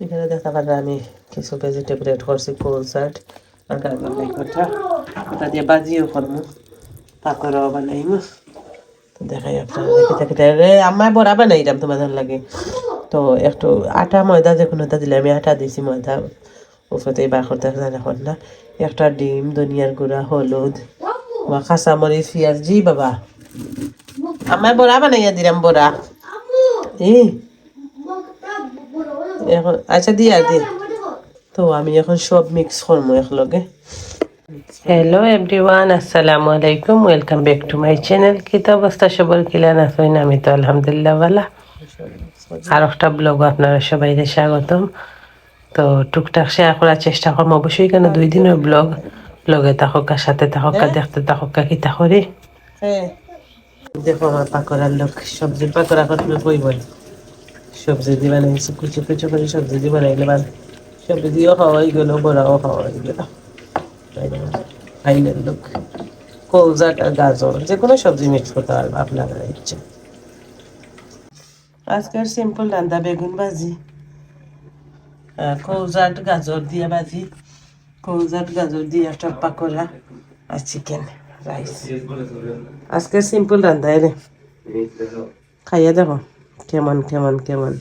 এখানে দেখতে পারলে আমি কিছু ভেজিটেবল এড করছি, কোল শাক আর গাজর লেকটা, ওটা দিয়ে বাজিও করবো, পাকোড়াও বানাইমু। তো দেখাই আপনারা দেখে দেখে রে আমায় বড়া বানাইলাম তোমাদের লাগে। তো একটু আটা ময়দা যে কোনোটা দিলে, আমি আটা দিছি, ময়দা উপরে বার করতে এখন না। একটা ডিম, ধনিয়ার গুঁড়া, হলুদ, কাঁচামরিচ, পেঁয়াজ, জি বাবা আমায় বড়া বানাইয়া দিলাম বড়া। এই এখন আচ্ছা দিয়া দি। তো আমি এখন সব মিক্স করবো একলগে। হ্যালো এভরিওয়ান, আসসালামু আলাইকুম, welcome back to my channel. কিতা অবস্থা সবার, কিলান আছেন? আমি তো আলহামদুলিল্লাহ ভালো। আর একটা ব্লগ আপনারা সবাইকে স্বাগতম। তো টুকটাক শেয়ার করার চেষ্টা করবো অবশ্যই, কেন 2 দিনের ব্লগে থাকা, সাথে থাকা, দেখতে থাকা কিতা করি। দেখো আমার পাকোড়ার লোক, সবজির পাকোড়া করতে কইব, সবজি দিয়ে বানাইছি, কুচি কুচি করে সবজি দিয়ে বানাইলে সবজি দিয়েও খাওয়া হয়ে গেল, বড়াও খাওয়া হয়ে গেল। Final look. কলজাট আর গাজর যে কোনো সবজি মিক্স করতে পারবো আপনারা ইচ্ছে। আজকের সিম্পল রান্না বেগুন ভাজি, কলজাট গাজর দিয়ে ভাজি, কলজাট গাজর দিয়ে একটা পাকোড়া আর চিকেন রাইস। আজকের সিম্পল রান্না রে, খাইয়া দেখো কেমন কেমন কেমন।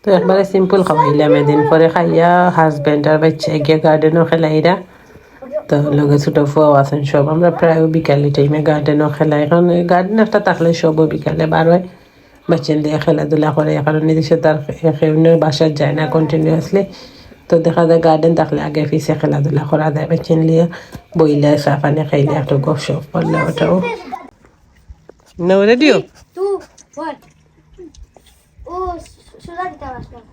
তো একবারে সিম্পল খাওয়াইলাম, এদিন পরে খাইয়া হাজব্যান্ড আর বাচ্চা গিয়ে গার্ডেনও খেলাইরা। তো লগে ছোট ফুয়াও আছেন সব, আমরা প্রায় বিকালে টাইমে গার্ডেনও খেলাই। এখন গার্ডেন একটা থাকলে সবও বিকালে বার হয়, বাচ্চা দিয়ে খেলাধুলা করে। এখন নিজস্ব তার বাসার যায় না কন্টিনিউয়াসলি। তো দেখা যায় গার্ডেন থাকলে আগে পিছিয়ে খেলাধুলা করা যায়, বাচ্চা নিয়ে বইলে চা পানি খাইলে একটু গপ সপ করলে ওটাও। No radio. 3, 2, 1. Oh, should I get that one?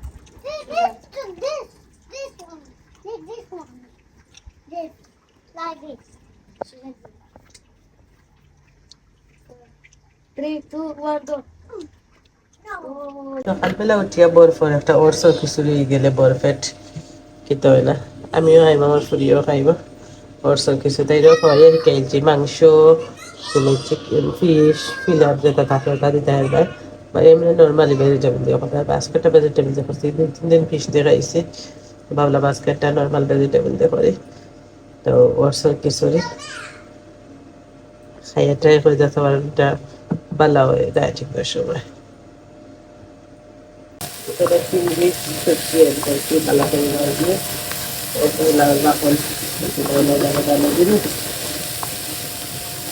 This one. This one. This. Like this. Should I do? 3, 2, 1, go. সকালবেলা উঠিয়া বরফের একটা ওরস খিচুড়ি গেলে বরফেট খেতে হয় না। আমিও খাইব, আমার ফুরিও খাইব ওরস কিছু, তাইও খাওয়াই আর কেজি মাংস, চিকেন, ফিশ, ফিলার যেটা থাকে ওটা দিতে হবে, বা এমনি নর্মালি ভেজিটেবল দিয়ে খাবে। বাস্কেটটা ভেজিটেবল দিয়ে করছি, 2-3 দিন ফিশ দিয়ে খাইছি, ভাবলাম বাস্কেটটা নর্মাল ভেজিটেবল দিয়ে করি। তো ওরস খিচুড়ি খাইয়া ট্রাই করে দেখতে পারেন, এটা ভালো হয় ডায়েটিংয়ের সময়। এখানে চিংড়ি সবজি এড করছি, ভালো করে দিয়ে লাল মাখন দিন।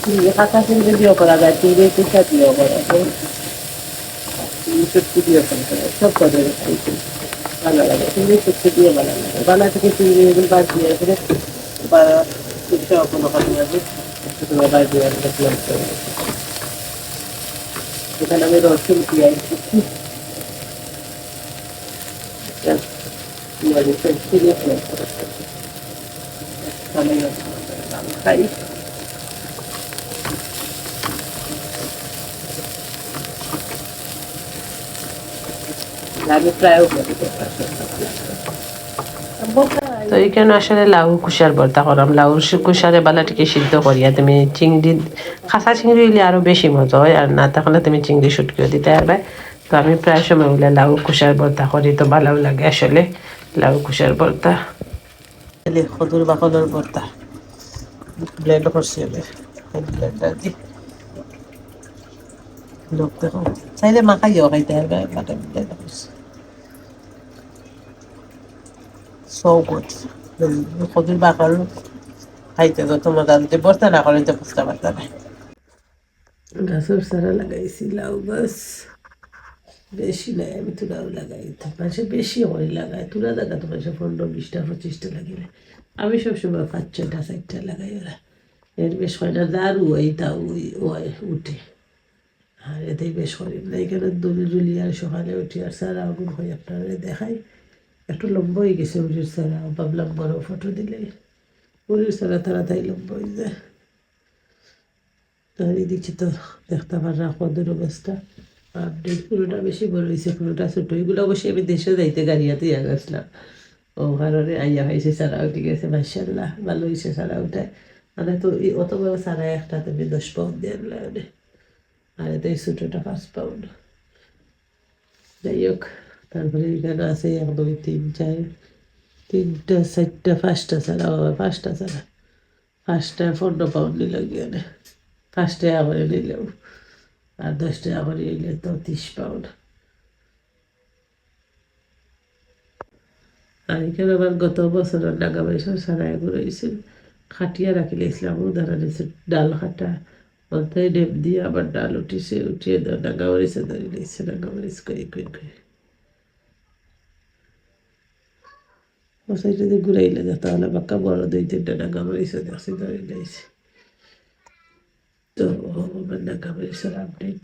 চিংড়ি কাঁচা চিংড়ি দিয়েও করা যায়, চিংড়ি কুচা দিয়েও করা যায়, চিংড়ি সবজি দিয়েও করা যায়, সব করে খাইছি ভালো লাগে। চিংড়ি সবজি দিয়ে ভালো লাগে, বানা থেকে চিংড়ি এগুলো বাদ দিয়ে করে বা কুচাও কোনো কাজ নেই, বাদ দিয়ে দেখলাম। এখানে আমি রসুন পেঁয়াজ দিচ্ছি, পেঁয়াজ সবজি দিয়ে খাই। তো এখানে আসলে লাউ কুষার ভর্তা করাম। লাউ কুষারে বালাটিকে সিদ্ধ করিয়া তুমি চিংড়ি, খাসা চিংড়ি হইলে আরো বেশি মজা হয়, আর না থাকলে তুমি চিংড়ি শুটকিও দিতে পারবে। তো আমি প্রায় সময় হইলে লাউ কুষার ভর্তা করি, তো ভালো লাগে আসলে লাউ কুষার ভর্তা। খদুর বাকলের ভর্তা ব্লেন্ড করছি আমি, ব্লেন্ডার দি লোক দেখো চাইলে মাখাইও খাইতে পারবে, বাটা ব্লেন্ড করছি। So good. খদুর বাকল খাইতে যত মজা, যদি ভর্তা না করেন তো বুঝতে পারতে না। গাছের সারা লাগাইছি লাউ গাছ, বেশি নাই, আমি তুলাও লাগাই, মানুষে বেশি করে লাগায়, তুলা দেখা তো মানুষে 15, 20টা, 25টা লাগিলে, আমি সবসময় 5-6টা 4টা লাগাই। ওরা এর বেশ হয় না, দারু ওই তাও ওই উঠে, আর এতেই বেশ করি না। এখানে দুলি আর সকালে উঠি আর সারা আগুন হয়, আপনারা দেখাই একটু লম্বা হয়ে গেছে উড়ির সারা, ভাবলাম বড় ফটো দিলে উড়ির সারা তাড়াতাড়ি লম্বা হয়ে যায়। আর এদিকে তো দেখতে পারা কদের অবস্থা আপডেট, কোনোটা বেশি বড় হয়েছে, কোনোটা ছোটো। এগুলো অবশ্যই আমি দেশে যাইতে গাড়িয়াতে গেছিলাম, ও কারণে আইয়া হয়েছে সারা উঠে গেছে। মাশাআল্লাহ ভালো হয়েছে সারা উঠায়। মানে তো অত বড় সারা একটা তুমি 10 পাউন্ড দিয়ে আনলে, আর এতে ছোটোটা 5 পাউন্ড। যাই হোক, তারপরে এখানে আছে 1 2 3 4 3টা 4টা 5টা ছাড়া, পাঁচটা ছাড়া, 5টায় 15 পাউন্ড নিল গিয়ে, 5টায় করে নিলেও আর 10টায় করে নিলে তো 30 পাউন্ড। আর এখানে আবার গত বছরের টাকা পয়সা সারাই ঘুরেছিল, খাটিয়া রাখি লাইছিলাম উদারা নিয়েছে ডাল খাটা, মাথায় ডেপ দিয়ে আবার ডাল উঠিছে, উঠিয়ে দেওয়া ডাঙ্গা মরিচে ধরে নিয়েছে, ডাঙ্গা মরিচ কই কই কই ও সাইডে দিয়ে ঘুরাইলে যেত, তাহলে বাক্কা বড় 2 3টা ডাঙ্গা মরিচে দেখছি ধরে নিয়েছে। তো আমার ডাঙ্গা মরিচের আপডেট।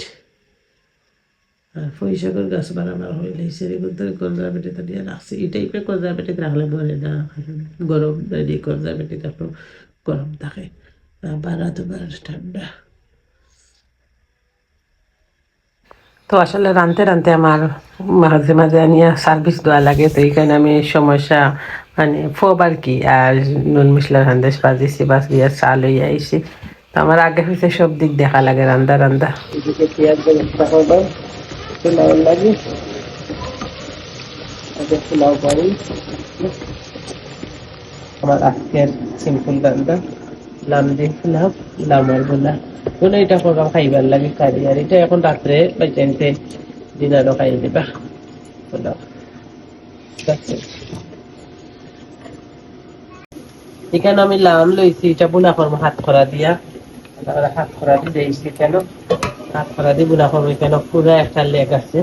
আর পুঁইশাকের গাছ বানানো হইলে সেগুলো কনজারভেটিভ দিয়ে রাখছি। এই টাইপের কনজারভেটিভ রাখলে মরে না, গরম রেডি কনজারভেটিভ একটু গরম থাকে, বাড়া তোমার ঠান্ডা। তো আসলে রানতে রানতে আমার মাঝে মাঝে নিয়ে সার্ভিস দেওয়া লাগে, তো এইখানে আমি সমস্যা মানে ফোব আর কি, আর নুন মশলার সন্দেশ বাজিয়েছি, বাস দিয়ে চাল হয়ে আইসি। তো আমার আগে হয়েছে সব দিক দেখা লাগে রান্দা রান্দা। এদিকে পেঁয়াজ ব্যবস্থা করলাম, পোলাও লাগে আগে পোলাও করি। আমার আজকের সিম্পল রান্না, লাম দিয়ে পোলাও, লামার গোলা বলে এটা করলাম খাইবার লাগে কারি। আর এটা এখন রাত্রে বাইচাইতে ডিনারও খাই দিবা পোলাও। এখানে আমি লাম লইছি, এটা বুনা করবো হাত খরা দিয়া, হাত খরা দিয়ে দিয়েছি কেন, হাত খরা দিয়ে বুনা করবো। এখানে পুরো একটা লেগ আছে,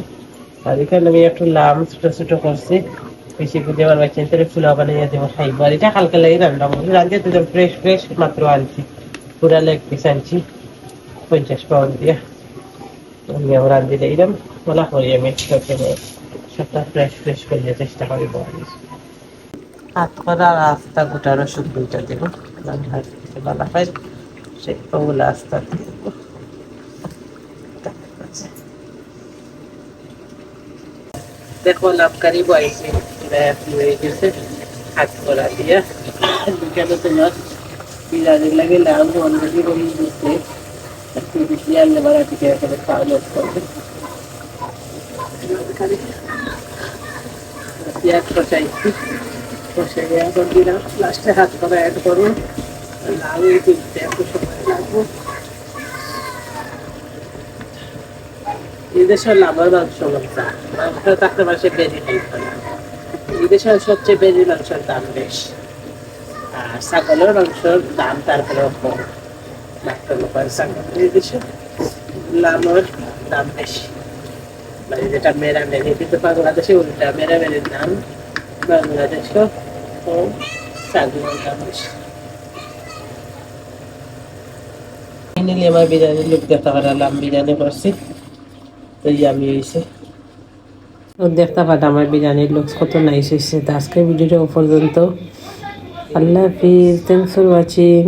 আর এখানে আমি একটু লাম ছোট ছোট করছি, বেশি করে আমার বাচ্চাদের পোলাও বানিয়ে দেবো খাইবো। আর এটা হালকা লাগে রান্না করবো, রান্না তো ফ্রেশ ফ্রেশ মাত্র আনছি, পুরা লেগ পিস আনছি 50 পাউন্ড দিয়ে। আমি আবার রান্ধি দিলাম, বলা করি আমি সবটা ফ্রেশ ফ্রেশ করিয়ে চেষ্টা করি। হাত করা আস্তা গোটা রসুন 2টা দেবো, বালা খাই সেই ওগুলো আস্তা দিয়ে দেবো। দেখো লাভকারি বয়সে হয়ে গেছে হাত করা দিয়ে। কেন তোমার বিরিয়ানির লাগে লাভ অলরেডি হয়ে গেছে, একটু বেশি আনলে বাড়া থেকে এখানে খাওয়া লোক করবে। পেঁয়াজ কষাইছি, কষে এখন দিলাম, লাস্টে হাত করা অ্যাড করবো, লাউ তুলতে একটু সময় লাগবো। এদেশের লাভের মাংস লঙ্কা মাংস থাকতে পারে বেরি খাইতে না, এদেশের সবচেয়ে বেরি মাংসের দাম বেশি, আর ছাগলের মাংসের দাম তারপরে কম। ডাক্তার লোকের ছাগল এদেশে লামের দাম বেশি, মানে যেটা মেরামেরি, কিন্তু বাংলাদেশে উল্টা, মেরামেরির দাম বাংলাদেশও কম, ছাগলের দাম বেশি। ফাইনালি আমার বিরিয়ানির লুক দেখা পারলাম, বিরিয়ানি করছি তো ইয়ামি হয়েছে। দেখতে পাটা আমার বিরিয়ানির লুকস কত নাইস হয়েছে। তো আজকের ভিডিওটা পর্যন্ত, আল্লাহ হাফিজ, থ্যাংকস ফর ওয়াচিং।